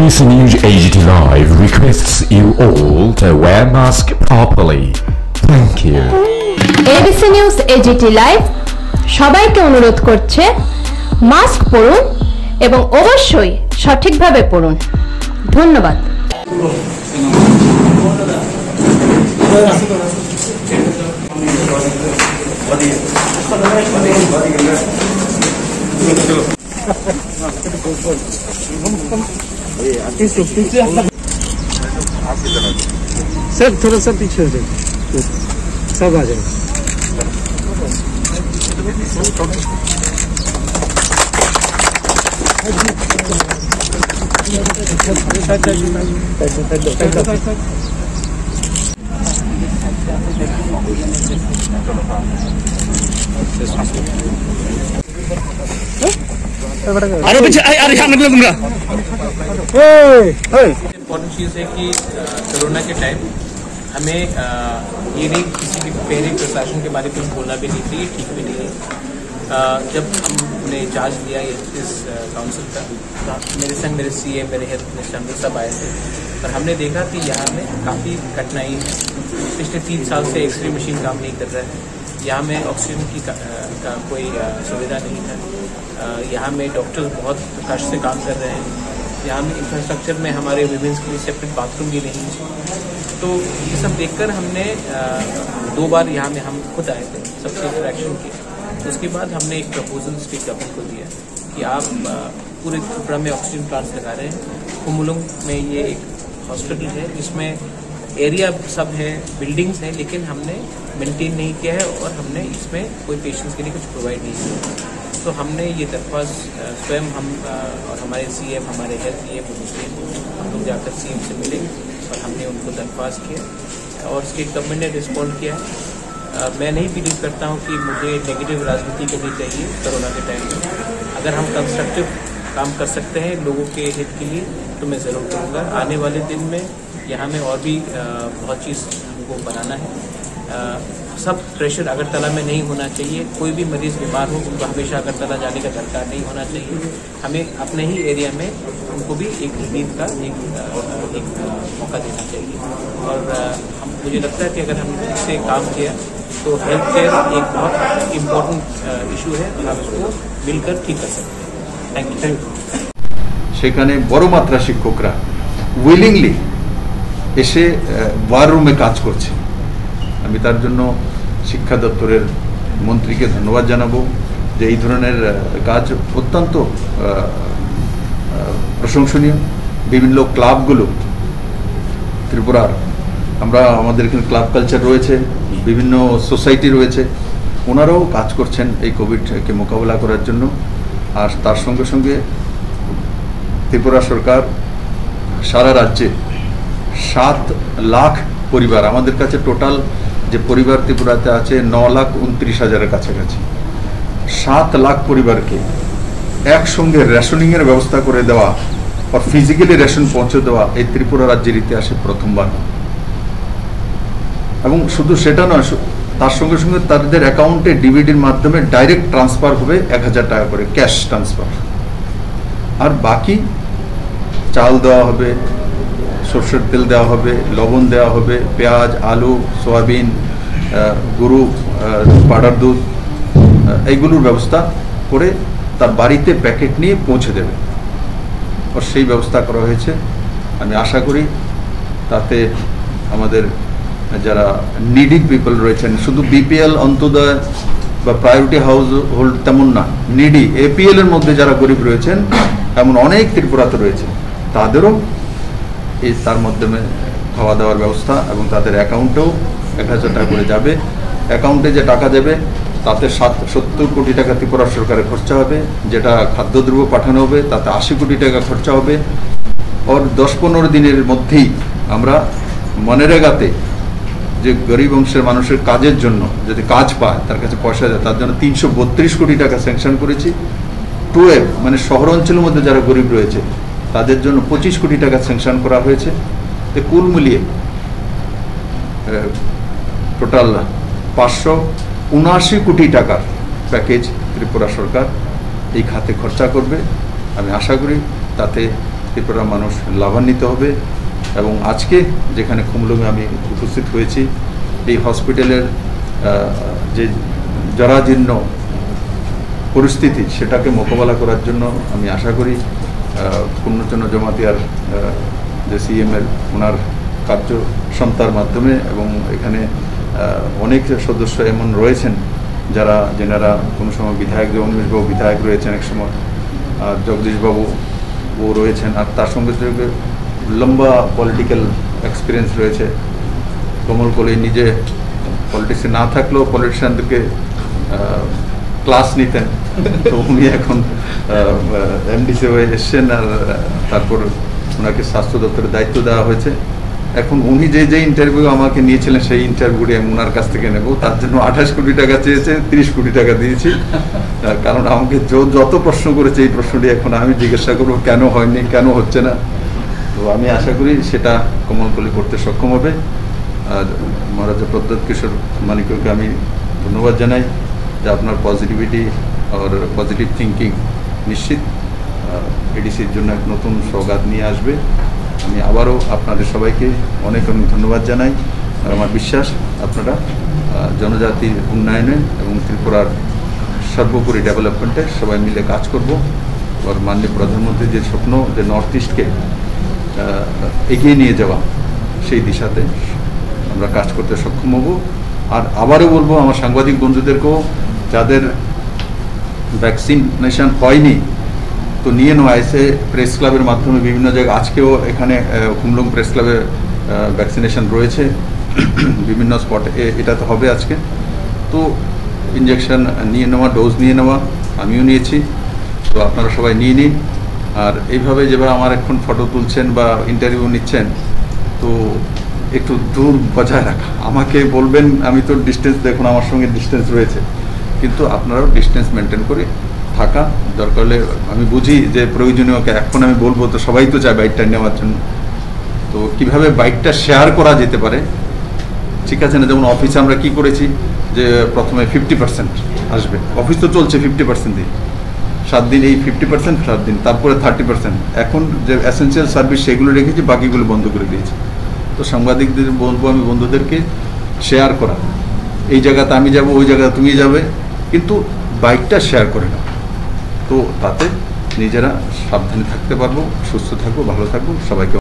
ABC News AGT Live requests you all to wear mask properly. Thank you. ABC News AGT Live সবাইকে অনুরোধ করছে mask পরুন এবং অবশ্যই সঠিকভাবে পরুন। ধন্যবাদ। सर थोड़ा सा पीछे हो जाए, सब आ जाए। अरे पीछे अरे यहाँ निकलो तुमरा। इम्पोर्टेंट चीज़ है कि कोरोना के टाइम हमें ये नहीं किसी भी पहले प्रशासन के बारे में कुछ बोलना भी नहीं चाहिए, ठीक भी नहीं है। जब हमने चार्ज लिया इस काउंसिल का, मेरे संग मेरे सीएम मेरे हेल्थ मिनिस्टर हम सब आए थे और हमने देखा कि यहाँ में काफ़ी कठिनाई है। पिछले 3 साल से एक्सरे मशीन काम नहीं कर रहा है, यहाँ में ऑक्सीजन की का कोई सुविधा नहीं था, यहाँ में डॉक्टर्स बहुत कष्ट से काम कर रहे हैं, यहाँ में इंफ्रास्ट्रक्चर में हमारे विमेंस के लिए सेपरेट बाथरूम भी नहीं है। तो ये सब देखकर हमने 2 बार यहाँ में हम खुद आए थे, सबसे इंटरेक्शन किया। उसके बाद हमने एक प्रपोजल स्टेट गवर्नमेंट को दिया कि आप पूरे त्रिपुरा में ऑक्सीजन प्लांट्स लगा रहे हैं। कुमुलुंग में ये एक हॉस्पिटल है जिसमें एरिया सब है, बिल्डिंग्स हैं, लेकिन हमने मेंटेन नहीं किया है और हमने इसमें कोई पेशेंट्स के लिए कुछ प्रोवाइड नहीं किया। तो हमने ये दरख्वास्त स्वयं हम और हमारे सीएम हमारे हेल्थ ये मिनिस्ट्री हम लोग जाकर सीएम से मिले और हमने उनको दरख्वास्त किया और स्टेट गवर्नमेंट ने रिस्पॉन्ड किया। मैं नहीं बिलीव करता हूँ कि मुझे नेगेटिव राजनीति करनी चाहिए कोरोना के टाइम में। अगर हम कंस्ट्रक्टिव काम कर सकते हैं लोगों के हित के लिए तो मैं ज़रूर करूँगा। आने वाले दिन में यहाँ में और भी बहुत चीज़ हमको बनाना है। सब प्रेशर अगरतला में नहीं होना चाहिए, कोई भी मरीज़ बीमार हो उनको हमेशा अगरतला जाने का दरकार नहीं होना चाहिए। हमें अपने ही एरिया में उनको भी एक रिलीफ का एक मौका देना चाहिए। और मुझे लगता है कि अगर हमने इससे काम किया तो हेल्थ केयर एक बहुत इम्पोर्टेंट इशू है और हम इसको मिलकर ठीक कर सकते हैं। Thank you. সেখানে বড় মাত্রা শিক্ষকরা উইলিংলি এসে ওয়ার রুমে কাজ করছে। আমি তার জন্য শিক্ষা দপ্তরের মন্ত্রীকে ধন্যবাদ জানাবো যে এই ধরনের কাজ অত্যন্ত প্রশংসনীয়। বিভিন্ন ক্লাবগুলো ত্রিপুরার আমরা আমাদের এখানে ক্লাব কালচার রয়েছে, বিভিন্ন সোসাইটি রয়েছে, ওনারাও কাজ করছেন এই কোভিডকে মোকাবেলা করার জন্য। আর তার সঙ্গে সঙ্গে ত্রিপুরা সরকার সারা রাজ্যে 7 লাখ পরিবার, আমাদের কাছে টোটাল যে পরিবার ত্রিপুরাতে আছে 9,29,000-এর কাছাকাছি, 7 লাখ পরিবারকে একসঙ্গে রেশনিংয়ের ব্যবস্থা করে দেওয়া আর ফিজিক্যালি রেশন পৌঁছে দেওয়া এই ত্রিপুরা রাজ্যের ইতিহাসে প্রথমবার। এবং শুধু সেটা নয়, তার সঙ্গে সঙ্গে তাদের অ্যাকাউন্টে ডিবিডির মাধ্যমে ডাইরেক্ট ট্রান্সফার হবে 1,000 টাকা করে ক্যাশ ট্রান্সফার। আর বাকি চাল দেওয়া হবে, সরষের তেল দেওয়া হবে, লবণ দেওয়া হবে, পেঁয়াজ, আলু, সয়াবিন, গরু পাউডার দুধ, এইগুলোর ব্যবস্থা করে তার বাড়িতে প্যাকেট নিয়ে পৌঁছে দেবে আর সেই ব্যবস্থা করা হয়েছে। আমি আশা করি তাতে আমাদের যারা নিডি পিপল রয়েছেন, শুধু বিপিএল অন্তোদয় বা প্রায়োরিটি হাউস হোল্ড তেমন না, নিডি এপিএল এর মধ্যে যারা গরিব রয়েছেন এমন অনেক ত্রিপুরাতে রয়েছে, তাদেরও এই তার মাধ্যমে খাওয়া দাওয়ার ব্যবস্থা এবং তাদের অ্যাকাউন্টেও 1,000 টাকা করে যাবে। অ্যাকাউন্টে যে টাকা দেবে তাতে 70 কোটি টাকা ত্রিপুরা সরকারের খরচা হবে, যেটা খাদ্যদ্রব্য পাঠানো হবে তাতে 80 কোটি টাকা খরচা হবে। আর 10-15 দিনের মধ্যেই আমরা মনরেগাতে যে গরিব অংশের মানুষের কাজের জন্য যদি কাজ পায়, তার কাছে পয়সা দেয়, তার জন্য 332 কোটি টাকা স্যাংশন করেছি। 12 মানে শহর অঞ্চলের মধ্যে যারা গরিব রয়েছে তাদের জন্য 25 কোটি টাকা স্যাংশন করা হয়েছে। তো কুল মিলিয়ে টোটাল 579 কোটি টাকার প্যাকেজ ত্রিপুরা সরকার এই খাতে খরচা করবে। আমি আশা করি তাতে ত্রিপুরা মানুষ লাভান্বিত হবে। এবং আজকে যেখানে খুমলুঙে আমি উপস্থিত হয়েছি, এই হসপিটালের যে জরাজীর্ণ পরিস্থিতি সেটাকে মোকাবেলা করার জন্য আমি আশা করি পূর্ণচন্দ্র জমাতিয়ার যে সিএমএল ওনার কার্যক্ষমতার মাধ্যমে, এবং এখানে অনেক সদস্য এমন রয়েছেন যেনারা কোনো সময় বিধায়ক, অনিমেষবাবু বিধায়ক রয়েছেন এক সময়, আর জগদীশবাবু ও রয়েছেন, আর তার সঙ্গে সঙ্গে লম্বা পলিটিক্যাল এক্সপিরিয়েন্স রয়েছে। কমল কলি নিজে পলিটিক্সে না থাকলেও পলিটিশিয়ানদেরকে ক্লাস নিতেন, তো উনি এখন এমডিসি হয়ে এসছেন, আর তারপর ওনাকে স্বাস্থ্য দপ্তরের দায়িত্ব দেওয়া হয়েছে। এখন উনি যে ইন্টারভিউ আমাকে নিয়েছিলেন সেই ইন্টারভিউটি আমি ওনার কাছ থেকে নেব, তার জন্য 28 কোটি টাকা চেয়েছে, 30 কোটি টাকা দিয়েছি। কারণ আমাকে যত প্রশ্ন করেছে এই প্রশ্নটি এখন আমি জিজ্ঞাসা করবো কেন হয়নি, কেন হচ্ছে না। তো আমি আশা করি সেটা কমলকলি করতে সক্ষম হবে। আর মহারাজা প্রদ্যোৎ কিশোর মানিককে আমি ধন্যবাদ জানাই যে আপনার পজিটিভিটি আর পজিটিভ থিঙ্কিং নিশ্চিত এডিসির জন্য এক নতুন সওগাত নিয়ে আসবে। আমি আবারও আপনাদের সবাইকে অনেক অনেক ধন্যবাদ জানাই। আর আমার বিশ্বাস আপনারা জনজাতির উন্নয়নে এবং ত্রিপুরার সর্বোপরি ডেভেলপমেন্টে সবাই মিলে কাজ করব। আর মাননীয় প্রধানমন্ত্রীর যে স্বপ্ন, যে নর্থ ইস্টকে এগিয়ে নিয়ে যাওয়া, সেই দিশাতে আমরা কাজ করতে সক্ষম হব। আর আবারও বলবো আমার সাংবাদিক বন্ধুদেরকেও, যাদের ভ্যাকসিনেশন হয়নি তো নিয়ে নেওয়া এসে প্রেস ক্লাবের মাধ্যমে বিভিন্ন জায়গায়, আজকেও এখানে খুমলুং প্রেস ক্লাবে ভ্যাকসিনেশন রয়েছে বিভিন্ন স্পটে, এটা তো হবে আজকে। তো ইঞ্জেকশন নিয়ে নেওয়া, ডোজ নিয়ে নেওয়া, আমিও নিয়েছি, তো আপনারা সবাই নিয়ে নিন। আর এইভাবে যেভাবে আমার এখন ফটো তুলছেন বা ইন্টারভিউ নিচ্ছেন, তো একটু দূর বজায় রাখা, আমাকে বলবেন, আমি তো ডিস্টেন্স, দেখুন আমার সঙ্গে ডিস্টেন্স রয়েছে, কিন্তু আপনারাও ডিস্টেন্স মেনটেন করে থাকা দরকার হলে, আমি বুঝি যে প্রয়োজনীয়, এখন আমি বলবো তো সবাই তো চায় বাইকটা নেওয়ার জন্য, তো কিভাবে বাইকটা শেয়ার করা যেতে পারে, ঠিক আছে না? যেমন অফিসে আমরা কি করেছি যে প্রথমে 50% আসবে, অফিস তো চলছে 50% দিয়ে, 7 দিন এই 50%, 7 দিন, তারপরে 30%। এখন যে এসেন্সিয়াল সার্ভিস সেগুলো রেখেছি, বাকিগুলো বন্ধ করে দিয়েছি। তো সাংবাদিকদের বলবো আমি বন্ধুদেরকে শেয়ার করা, এই জায়গাতে আমি যাব, ওই জায়গায় তুমি যাবে, কিন্তু বাইকটা শেয়ার করে নাও, তো তাতে নিজেরা সাবধানে থাকতে পারবো, সুস্থ থাকবো, ভালো থাকবো। সবাইকে